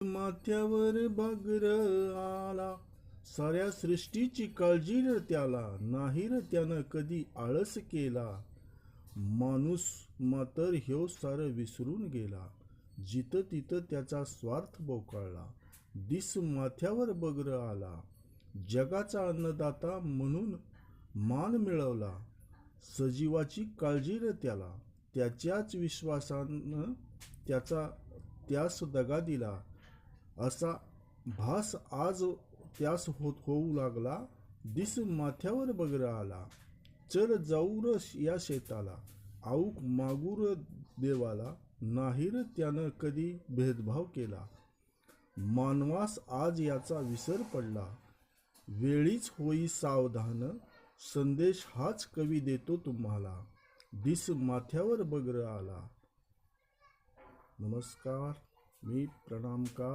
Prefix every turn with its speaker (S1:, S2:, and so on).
S1: माथ्यावर बगर आला, साऱ्या सृष्टीची काळजी र त्याला, नाही र त्यानं कधी आळस केला. माणूस मातर ह्यो सार विसरून गेला, जिथं तिथं त्याचा स्वार्थ बोकाळला. दिस माथ्यावर बगर आला, जगाचा अन्नदाता म्हणून मान मिळवला. सजीवाची काळजी र त्याला, त्याच्याच विश्वासानं त्यास दगा दिला. असा भास आज त्यास होऊ लागला. दिस माथ्यावर बगर आला, चल जाऊ र या शेताला, आऊक मागू र देवाला, नाही र त्यानं कधी भेदभाव केला. मानवास आज याचा विसर पडला, वेळीच होई सावधान, संदेश हाच कवी देतो तुम्हाला. दिस माथ्यावर बगर आला. नमस्कार, मी प्रणामकार.